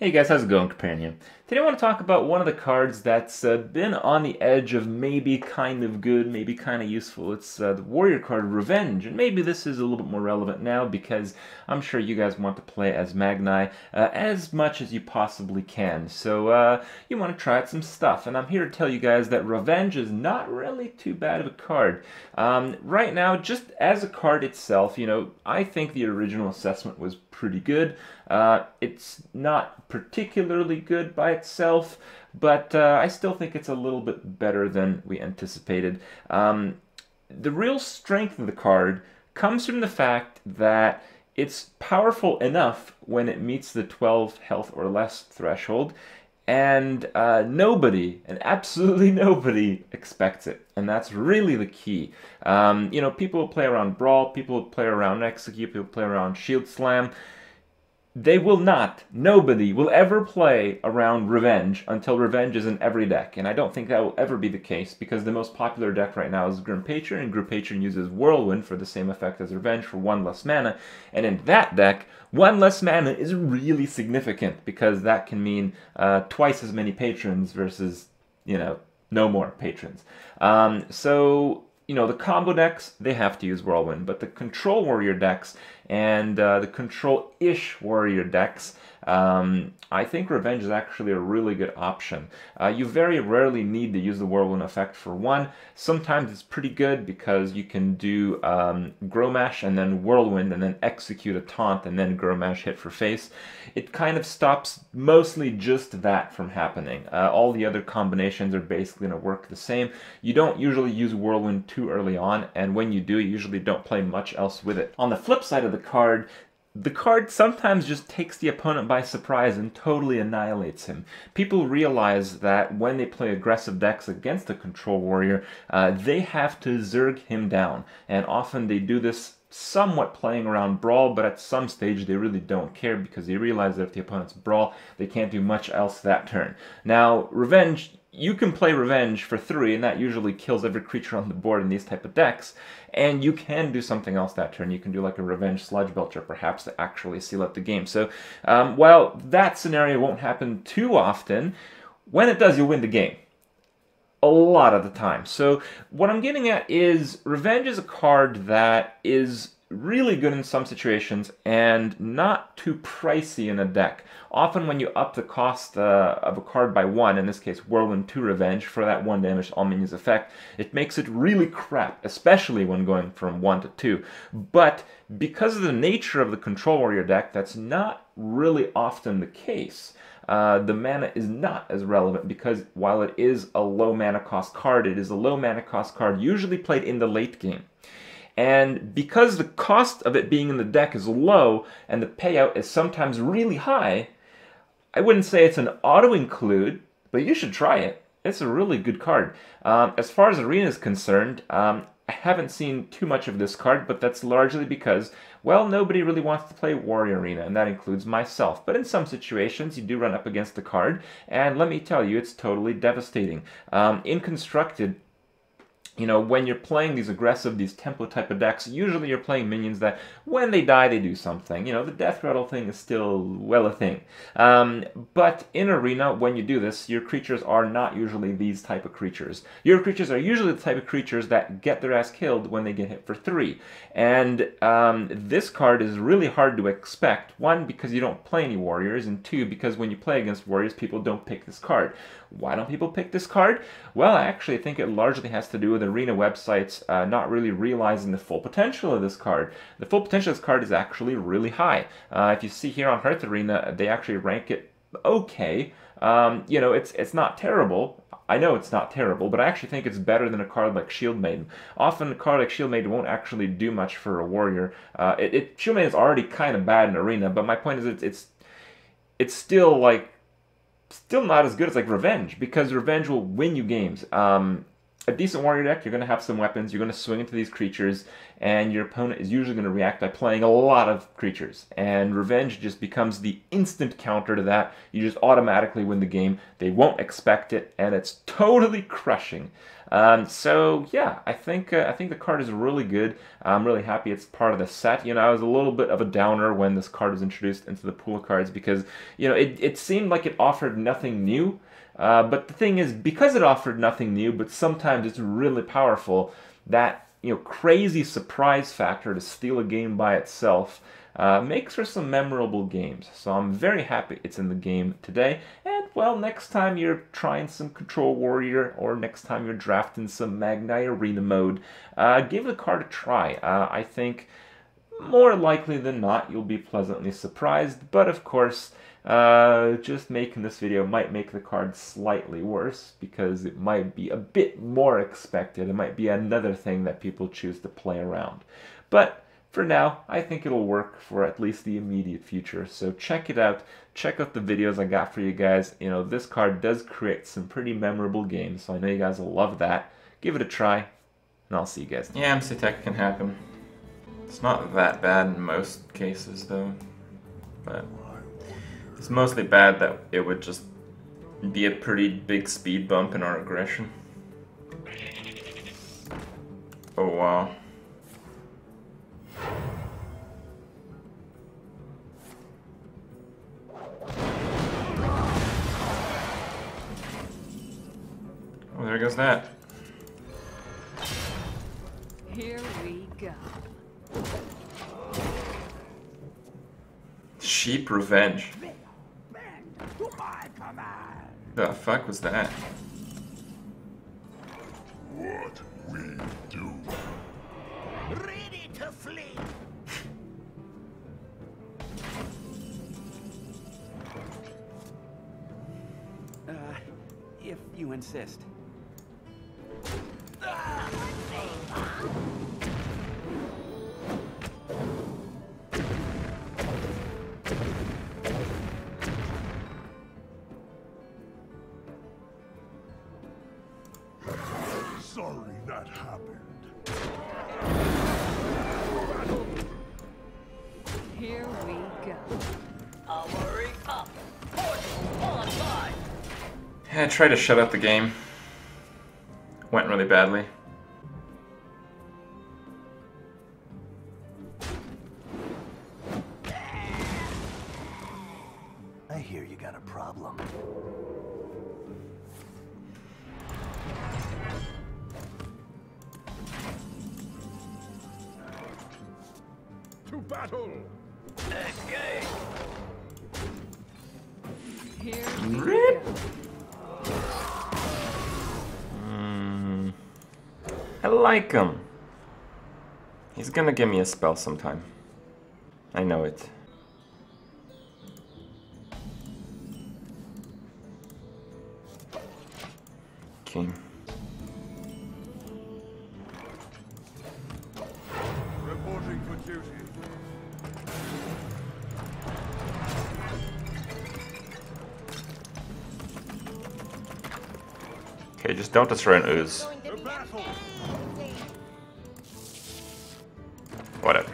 Hey guys, how's it going, Companion? Today I want to talk about one of the cards that's been on the edge of maybe kind of good, maybe kind of useful. It's the Warrior card, Revenge, and maybe this is a little bit more relevant now because I'm sure you guys want to play as Magni as much as you possibly can. So you want to try out some stuff, and I'm here to tell you guys that Revenge is not really too bad of a card. Right now, just as a card itself, I think the original assessment was pretty good. It's not particularly good by itself, but I still think it's a little bit better than we anticipated. The real strength of the card comes from the fact that it's powerful enough when it meets the 12 health or less threshold, and nobody, and absolutely nobody, expects it. And that's really the key. People will play around Brawl, people will play around Execute, people will play around Shield Slam. They will not, nobody will ever play around Revenge until Revenge is in every deck, and I don't think that will ever be the case because the most popular deck right now is Grim Patron, and Grim Patron uses Whirlwind for the same effect as Revenge for one less mana, and in that deck, one less mana is really significant because that can mean twice as many patrons versus, no more patrons. The combo decks, they have to use Whirlwind, but the Control Warrior decks and the Control-ish Warrior decks, I think Revenge is actually a really good option. You very rarely need to use the Whirlwind effect for one. Sometimes it's pretty good because you can do Growmash and then Whirlwind and then execute a taunt and then Growmash hit for face. It kind of stops mostly just that from happening. All the other combinations are basically going to work the same. You don't usually use Whirlwind too early on, and when you do, you usually don't play much else with it. On the flip side of the card sometimes just takes the opponent by surprise and totally annihilates him. People realize that when they play aggressive decks against a Control Warrior, they have to Zerg him down, and often they do this somewhat playing around Brawl, but at some stage they really don't care because they realize that if the opponent's Brawl, they can't do much else that turn. Now, Revenge, you can play Revenge for 3, and that usually kills every creature on the board in these type of decks, and you can do something else that turn. You can do like a Revenge Sludge Belcher, perhaps, to actually seal out the game. So, while that scenario won't happen too often, when it does, you'll win the game. A lot of the time. So what I'm getting at is Revenge is a card that is really good in some situations and not too pricey in a deck. Often when you up the cost of a card by 1, in this case Whirlwind 2 Revenge, for that 1 damage to all minions effect, it makes it really crap, especially when going from 1 to 2. But because of the nature of the Control Warrior deck, that's not really often the case. The mana is not as relevant because while it is a low mana cost card, it is a low mana cost card usually played in the late game. And because the cost of it being in the deck is low and the payout is sometimes really high, I wouldn't say it's an auto-include, but you should try it. It's a really good card. As far as Arena is concerned, I haven't seen too much of this card, but that's largely because, well, nobody really wants to play Warrior Arena, and that includes myself. But in some situations, you do run up against the card, and let me tell you, it's totally devastating. In Constructed, when you're playing these aggressive, these tempo type of decks, usually you're playing minions that, when they die, they do something. The death rattle thing is still, well, a thing. But in Arena, when you do this, your creatures are not usually these type of creatures. Your creatures are usually the type of creatures that get their ass killed when they get hit for 3. And this card is really hard to expect. 1, because you don't play any warriors, and 2, because when you play against warriors, people don't pick this card. Why don't people pick this card? Well, I actually think it largely has to do with Arena websites not really realizing the full potential of this card. The full potential of this card is actually really high. If you see here on Hearth Arena, they actually rank it okay. It's not terrible. I know it's not terrible, but I actually think it's better than a card like Shield Maiden. Often a card like Shield Maiden won't actually do much for a warrior. Shield Maiden is already kind of bad in Arena, but my point is it's still not as good as like Revenge, because Revenge will win you games. A decent warrior deck, you're going to have some weapons, you're going to swing into these creatures, and your opponent is usually going to react by playing a lot of creatures. And Revenge just becomes the instant counter to that. You just automatically win the game. They won't expect it, and it's totally crushing. So yeah, I think the card is really good. I'm really happy it's part of the set. You know, I was a little bit of a downer when this card was introduced into the pool of cards because, you know, it seemed like it offered nothing new. But the thing is, because it offered nothing new, but sometimes it's really powerful, that, you know, crazy surprise factor to steal a game by itself makes for some memorable games. So I'm very happy it's in the game today. And, well, next time you're trying some Control Warrior or next time you're drafting some Magnite Arena mode, give the card a try. I think more likely than not, you'll be pleasantly surprised, but of course, just making this video might make the card slightly worse because it might be a bit more expected. It might be another thing that people choose to play around. But for now, I think it'll work for at least the immediate future. So check it out. Check out the videos I got for you guys. You know, this card does create some pretty memorable games, so I know you guys will love that. Give it a try, and I'll see you guys. Yeah, MC Tech can happen. It's not that bad in most cases, though. But it's mostly bad that it would just be a pretty big speed bump in our aggression. Oh, wow. Oh, there goes that. Here we go. Sheep Revenge. The fuck was that? What we do. Ready to flee. If you insist. Sorry that happened. Here we go. Armory up. Portal online. I tried to shut up the game. Went really badly. I hear you got a problem. To battle! Engage. Here we go. I like him. He's gonna give me a spell sometime. I know it. Okay. Reporting for duty. Okay, just don't destroy an ooze. To battle! Whatever.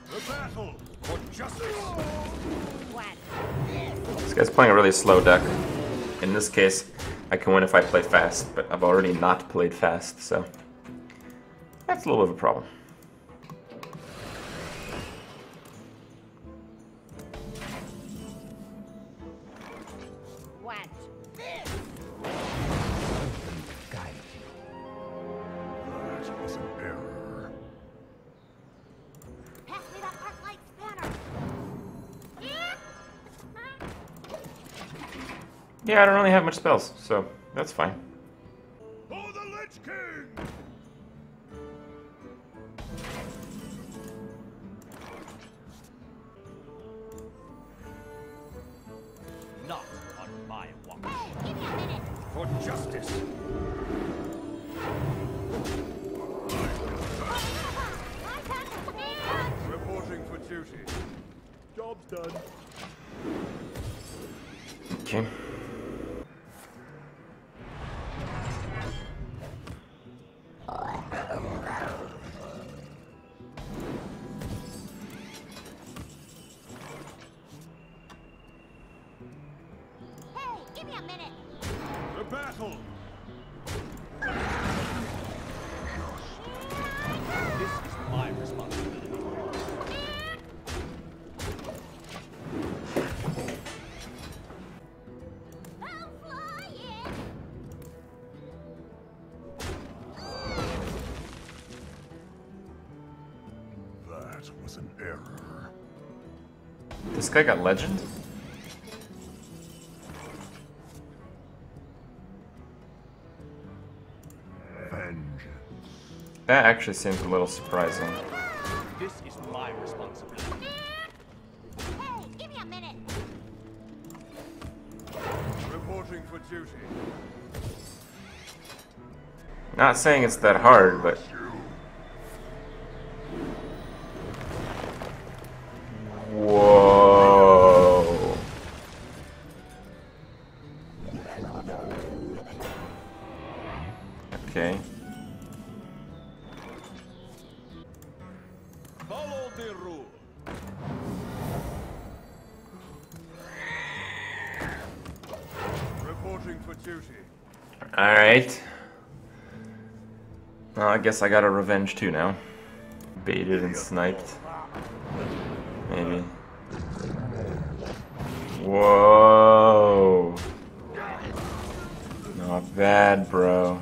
To battle! For justice! This guy's playing a really slow deck. In this case, I can win if I play fast, but I've already not played fast, so that's a little bit of a problem. Watch this. Guide That was an error. Pass me that arc light spanner. Yeah, I don't really have much spells, so that's fine. For the Lich King! Not on my watch. Hey, give me a minute. For justice! My turn to command. Reporting for duty. Job's done. Okay. me a minute. The battle! This is my responsibility. I'm flying! That was an error. This guy got legend? Vengeance. That actually seems a little surprising. This is my responsibility. Hey, give me a minute. Reporting for duty. Not saying it's that hard, but whoa. Okay. Follow the rule. Reporting for duty. Alright. Well, I guess I got a revenge too now. Baited and sniped. Maybe. Whoa. Not bad, bro.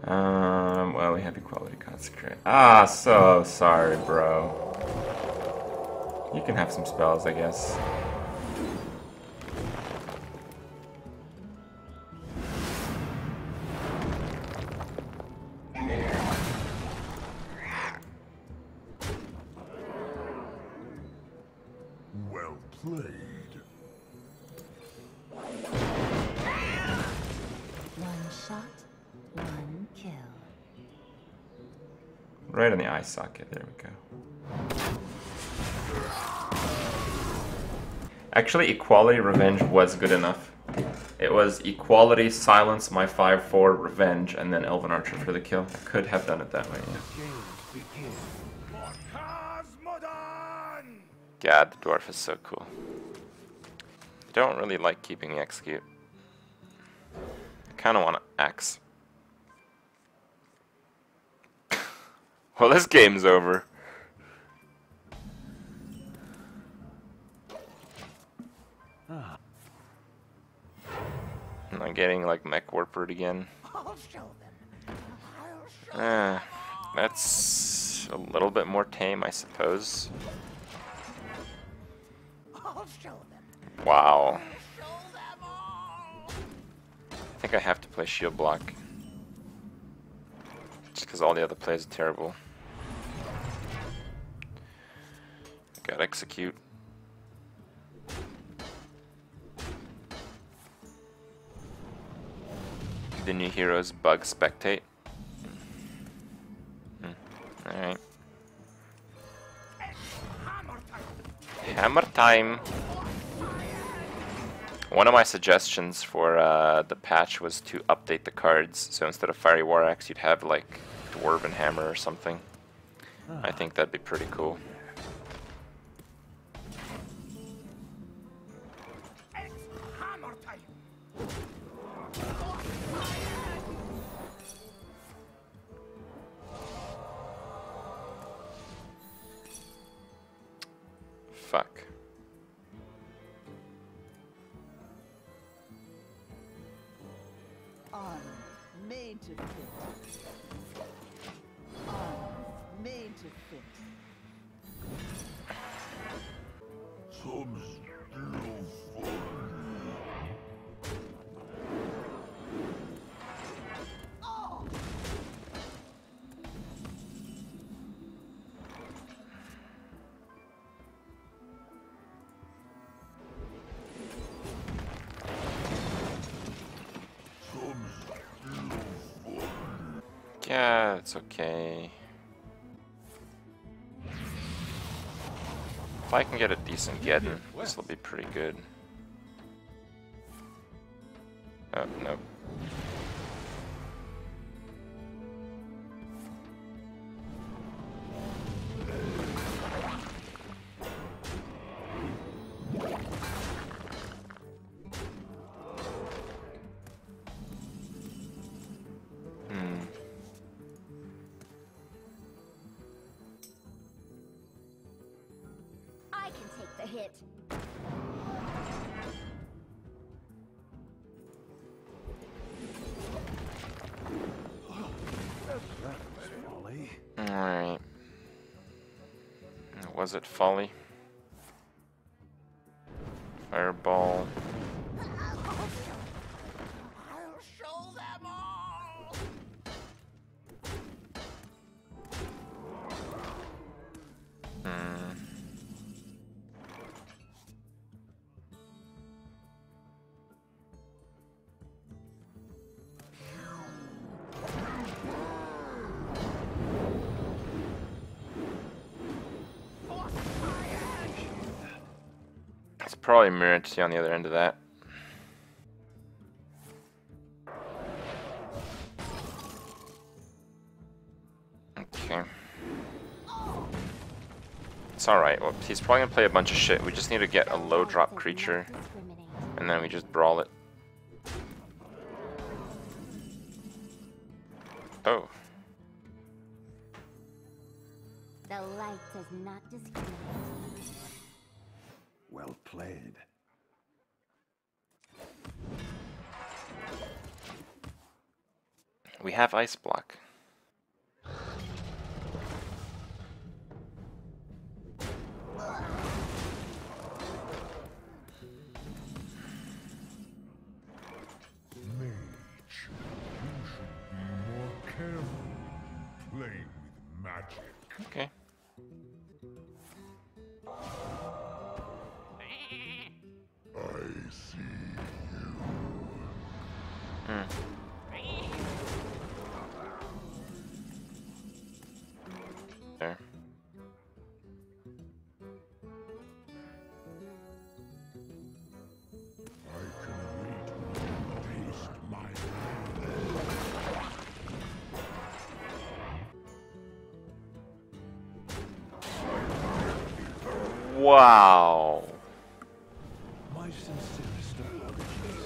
Well, we have equality consecrate. Ah, so sorry, bro. You can have some spells, I guess. Well played. One shot, one kill. Right on the eye socket, there we go. Actually, equality revenge was good enough. It was equality, silence, my 5/4 revenge, and then Elven Archer for the kill. I could have done it that way, yeah. God, the dwarf is so cool. I don't really like keeping execute. I kind of want to axe. Well, this game's over. Am I getting like mech warpered again? I'll show them. I'll show That's a little bit more tame, I suppose. I'll show them. Wow. Show them all. I think I have to play shield block. Just because all the other plays are terrible. Got execute. The new heroes bug spectate. Alright. Hammer time! One of my suggestions for the patch was to update the cards. So instead of Fiery War Axe, you'd have like Dwarven Hammer or something. I think that'd be pretty cool. Hammer time. Fuck. Armor made to fit. Armor made to fit. Some still fun. Yeah, it's okay. If I can get a decent Geddon, this will be pretty good. Oh, nope. hit. Folly. Alright. Was it folly? Fireball. I'll show them all. Hmm. It's probably Mirage on the other end of that. Okay. It's alright. Well, he's probably gonna play a bunch of shit. We just need to get a low drop creature, and then we just brawl it. Oh. The light does not discriminate. Well played. We have Ice Block. Mage, you should be more careful playing with magic. Okay. I see you. Hmm. There. I can wait to taste my hand. Wow. My sincerest apologies.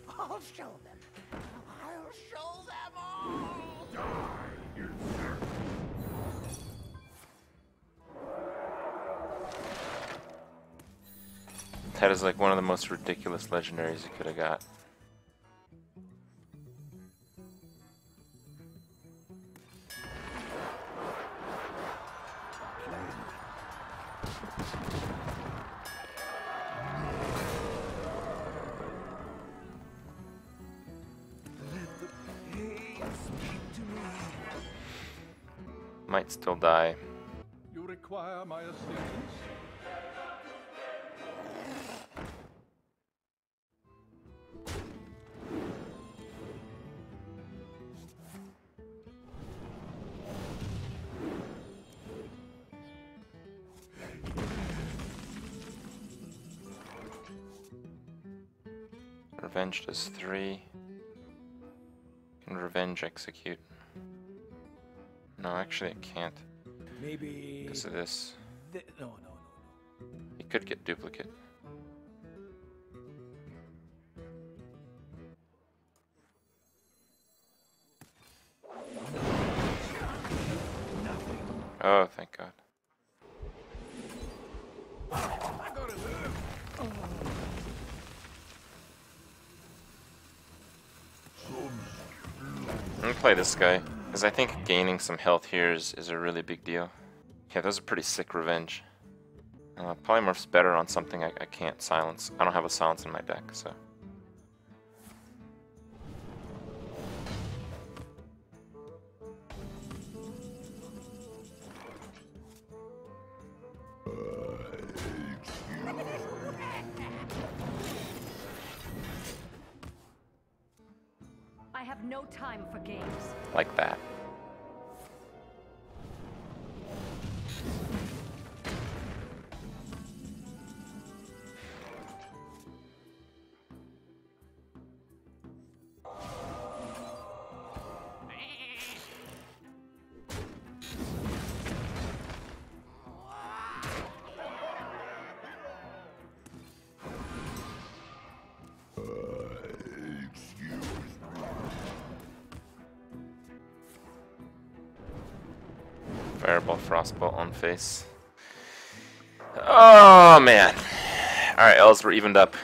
I'll show them. I'll show them all. That is like one of the most ridiculous legendaries you could have got. Let the pain speak to me. Might still die. You require my assistance? Revenge does 3. Can revenge execute? No, actually it can't. Maybe. Because of this. No. He could get duplicate. Oh, thank God. I'm gonna play this guy, because I think gaining some health here is a really big deal. Yeah, those are pretty sick revenge. Polymorph's better on something I can't silence. I don't have a silence in my deck, so. I have no time for games. Like that. Fireball, Frostbolt on face. Oh man. Alright, Els, we're evened up.